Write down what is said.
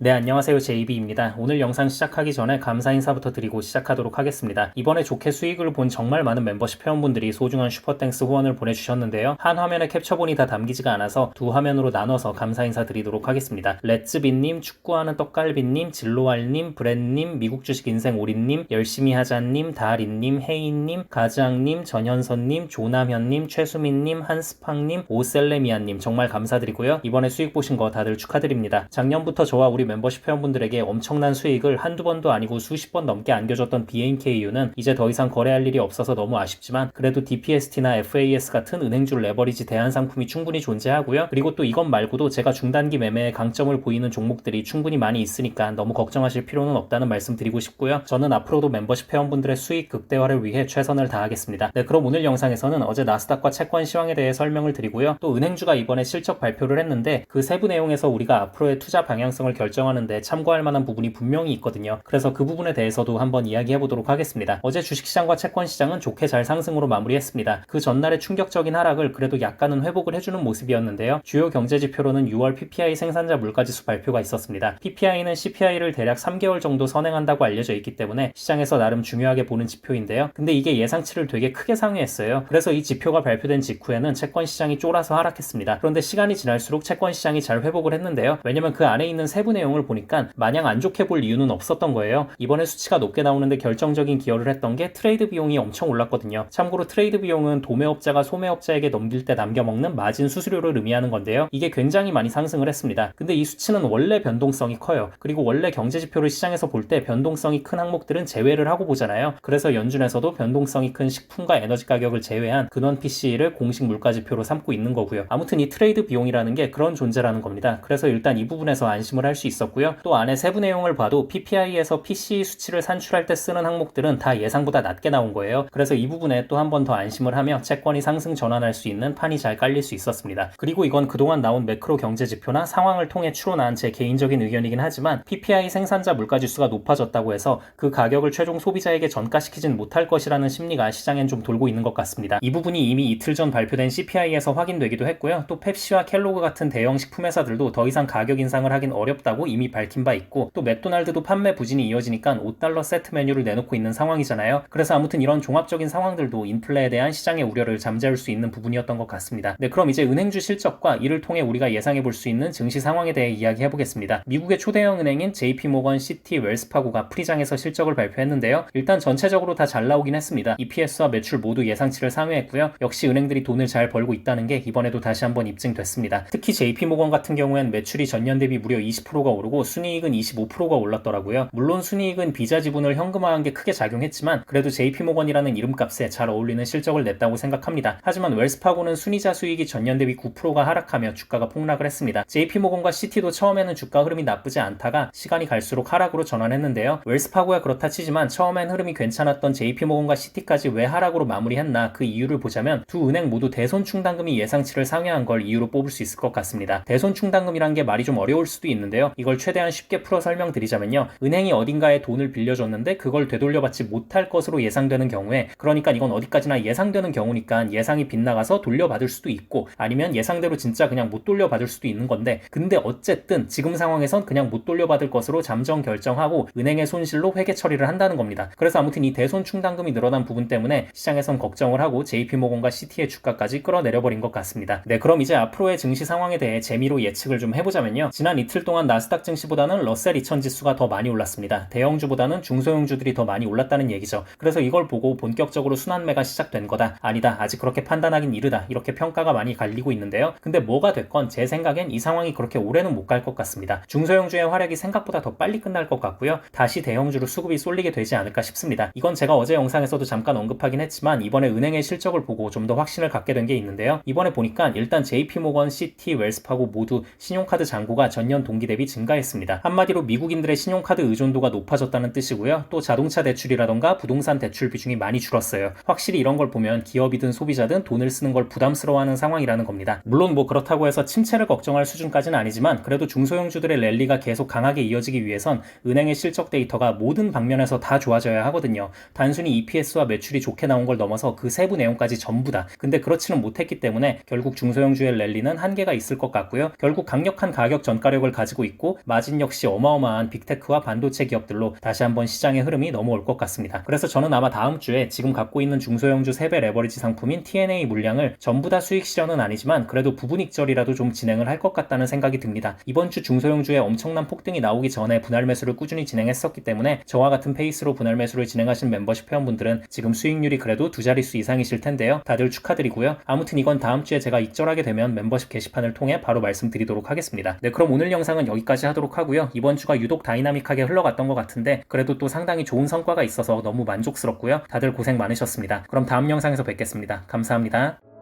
네, 안녕하세요. JB입니다. 오늘 영상 시작하기 전에 감사 인사부터 드리고 시작하도록 하겠습니다. 이번에 좋게 수익을 본 정말 많은 멤버십 회원분들이 소중한 슈퍼땡스 후원을 보내주셨는데요. 한 화면에 캡처본이 다 담기지가 않아서 두 화면으로 나눠서 감사 인사 드리도록 하겠습니다. 렛츠비님, 축구하는 떡갈비님, 진로알님, 브랜님, 미국 주식 인생 오리님, 열심히 하자님, 다리님, 혜인님, 가즈앙님, 전현선님, 조남현님, 최수민님, 한스팡님, 오셀레미아님 정말 감사드리고요. 이번에 수익 보신 거 다들 축하드립니다. 작년부터 저와 우리 멤버십 회원분들에게 엄청난 수익을 한두 번도 아니고 수십 번 넘게 안겨줬던 BNKU는 이제 더 이상 거래할 일이 없어서 너무 아쉽지만 그래도 DPST나 FAS 같은 은행주 레버리지 대안 상품이 충분히 존재하고요. 그리고 또 이것 말고도 제가 중단기 매매에 강점을 보이는 종목들이 충분히 많이 있으니까 너무 걱정하실 필요는 없다는 말씀 드리고 싶고요. 저는 앞으로도 멤버십 회원분들의 수익 극대화를 위해 최선을 다하겠습니다. 네, 그럼 오늘 영상에서는 어제 나스닥과 채권 시황에 대해 설명을 드리고요. 또 은행주가 이번에 실적 발표를 했는데 그 세부 내용에서 우리가 앞으로의 투자 방향성을 결정하는데 참고할 만한 부분이 분명히 있거든요. 그래서 그 부분에 대해서도 한번 이야기해 보도록 하겠습니다. 어제 주식시장과 채권시장은 좋게 잘 상승으로 마무리했습니다. 그 전날의 충격적인 하락을 그래도 약간은 회복을 해주는 모습이었는데요. 주요 경제지표로는 6월 PPI 생산자 물가지수 발표가 있었습니다. PPI는 CPI를 대략 3개월 정도 선행한다고 알려져 있기 때문에 시장에서 나름 중요하게 보는 지표인데요. 근데 이게 예상치를 되게 크게 상회했어요. 그래서 이 지표가 발표된 직후에는 채권시장이 쫄아서 하락했습니다. 그런데 시간이 지날수록 채권시장이 잘 회복을 했는데요. 왜냐면 그 안에 있는 세부 내용을 보니까 마냥 안 좋게 볼 이유는 없었던 거예요. 이번에 수치가 높게 나오는데 결정적인 기여를 했던 게 트레이드 비용이 엄청 올랐거든요. 참고로 트레이드 비용은 도매업자가 소매업자에게 넘길 때 남겨먹는 마진 수수료를 의미하는 건데요. 이게 굉장히 많이 상승을 했습니다. 근데 이 수치는 원래 변동성이 커요. 그리고 원래 경제지표를 시장에서 볼 때 변동성이 큰 항목들은 제외를 하고 보잖아요. 그래서 연준에서도 변동성이 큰 식품과 에너지 가격을 제외한 근원 PCE를 공식 물가지표로 삼고 있는 거고요. 아무튼 이 트레이드 비용이라는 게 그런 존재라는 겁니다. 그래서 일단 이 부분에서 안심을 할 수 있었고요. 또 안에 세부 내용을 봐도 PPI에서 PCE 수치를 산출할 때 쓰는 항목들은 다 예상보다 낮게 나온 거예요. 그래서 이 부분에 또 한 번 더 안심을 하며 채권이 상승 전환할 수 있는 판이 잘 깔릴 수 있었습니다. 그리고 이건 그동안 나온 매크로 경제 지표나 상황을 통해 추론한 제 개인적인 의견이긴 하지만 PPI 생산자 물가지수가 높아졌다고 해서 그 가격을 최종 소비자에게 전가시키진 못할 것이라는 심리가 시장엔 좀 돌고 있는 것 같습니다. 이 부분이 이미 이틀 전 발표된 CPI에서 확인되기도 했고요. 또 펩시와 켈로그 같은 대형 식품회사들도 더 이상 가격 인상을 하긴 어렵다고 이미 밝힌 바 있고 또 맥도날드도 판매 부진이 이어지니까 $5 세트 메뉴를 내놓고 있는 상황이잖아요. 그래서 아무튼 이런 종합적인 상황들도 인플레에 대한 시장의 우려를 잠재울 수 있는 부분이었던 것 같습니다. 네, 그럼 이제 은행주 실적과 이를 통해 우리가 예상해 볼 수 있는 증시 상황에 대해 이야기해 보겠습니다. 미국의 초대형 은행인 JP모건, 시티, 웰스파고가 프리장에서 실적을 발표했는데요. 일단 전체적으로 다 잘 나오긴 했습니다. EPS와 매출 모두 예상치를 상회했고요. 역시 은행들이 돈을 잘 벌고 있다는 게 이번에도 다시 한번 입증됐습니다. 특히 JP모건 같은 경우엔 매출이 전년 대비 무려 20%가 오르고 순이익은 25%가 올랐더라고요. 물론 순이익은 비자 지분을 현금화한 게 크게 작용했지만 그래도 JP모건이라는 이름값에 잘 어울리는 실적을 냈다고 생각합니다. 하지만 웰스파고는 순이자 수익이 전년 대비 9%가 하락하며 주가가 폭락을 했습니다. JP모건과 시티도 처음에는 주가 흐름이 나쁘지 않다가 시간이 갈수록 하락으로 전환했는데요. 웰스파고야 그렇다 치지만 처음엔 흐름이 괜찮았던 JP모건과 시티까지 왜 하락으로 마무리했나 그 이유를 보자면 두 은행 모두 대손 충당금이 예상치를 상회한 걸 이유로 뽑을 수 있을 것 같습니다. 대손 충당금이란 게 말이 좀 어려울 수도 있는데요. 이걸 최대한 쉽게 풀어 설명드리자면요. 은행이 어딘가에 돈을 빌려줬는데 그걸 되돌려받지 못할 것으로 예상되는 경우에 그러니까 이건 어디까지나 예상되는 경우니까 예상이 빗나가서 돌려받을 수도 있고 아니면 예상대로 진짜 그냥 못 돌려받을 수도 있는 건데 근데 어쨌든 지금 상황에선 그냥 못 돌려받을 것으로 잠정 결정하고 은행의 손실로 회계 처리를 한다는 겁니다. 그래서 아무튼 이 대손 충당금이 늘어난 부분 때문에 시장에선 걱정을 하고 JP모건과 시티의 주가까지 끌어내려버린 것 같습니다. 네, 그럼 이제 앞으로의 증시 상황에 대해 재미로 예측을 좀 해보자면요. 지난 이틀 동안 나스닥 증시보다는 러셀 2000 지수가 더 많이 올랐습니다. 대형주보다는 중소형주들이 더 많이 올랐다는 얘기죠. 그래서 이걸 보고 본격적으로 순환매가 시작된 거다. 아니다. 아직 그렇게 판단하긴 이르다. 이렇게 평가가 많이 갈리고 있는데요. 근데 뭐가 됐건 제 생각엔 이 상황이 그렇게 오래는 못 갈 것 같습니다. 중소형주의 활약이 생각보다 더 빨리 끝날 것 같고요. 다시 대형주로 수급이 쏠리게 되지 않을까 싶습니다. 이건 제가 어제 영상에서도 잠깐 언급하긴 했지만 이번에 은행의 실적을 보고 좀 더 확신을 갖게 된 게 있는데요. 이번에 보니까 일단 JP모건, 시티, 웰스파고 모두 신용카드 잔고가 전년 동기 대비 증가했습니다. 한마디로 미국인들의 신용카드 의존도가 높아졌다는 뜻이고요. 또 자동차 대출이라던가 부동산 대출 비중이 많이 줄었어요. 확실히 이런 걸 보면 기업이든 소비자든 돈을 쓰는 걸 부담스러워하는 상황이라는 겁니다. 물론 뭐 그렇다고 해서 침체를 걱정할 수준까지는 아니지만 그래도 중소형주들의 랠리가 계속 강하게 이어지기 위해선 은행의 실적 데이터가 모든 방면에서 다 좋아져야 하거든요. 단순히 EPS와 매출이 좋게 나온 걸 넘어서 그 세부 내용까지 전부다. 근데 그렇지는 못했기 때문에 결국 중소형주의 랠리는 한계가 있을 것 같고요. 결국 강력한 가격 전가력을 가지고 있고 그리고 마진 역시 어마어마한 빅테크와 반도체 기업들로 다시 한번 시장의 흐름이 넘어올 것 같습니다. 그래서 저는 아마 다음 주에 지금 갖고 있는 중소형주 3배 레버리지 상품인 TNA 물량을 전부 다 수익 실현은 아니지만 그래도 부분 익절이라도 좀 진행을 할 것 같다는 생각이 듭니다. 이번 주 중소형주에 엄청난 폭등이 나오기 전에 분할 매수를 꾸준히 진행했었기 때문에 저와 같은 페이스로 분할 매수를 진행하신 멤버십 회원분들은 지금 수익률이 그래도 두 자릿수 이상이실 텐데요. 다들 축하드리고요. 아무튼 이건 다음 주에 제가 익절하게 되면 멤버십 게시판을 통해 바로 말씀드리도록 하겠습니다. 네, 그럼 오늘 영상은 여기까지 하도록 하고요. 이번 주가 유독 다이나믹하게 흘러갔던 것 같은데 그래도 또 상당히 좋은 성과가 있어서 너무 만족스럽고요. 다들 고생 많으셨습니다. 그럼 다음 영상에서 뵙겠습니다. 감사합니다.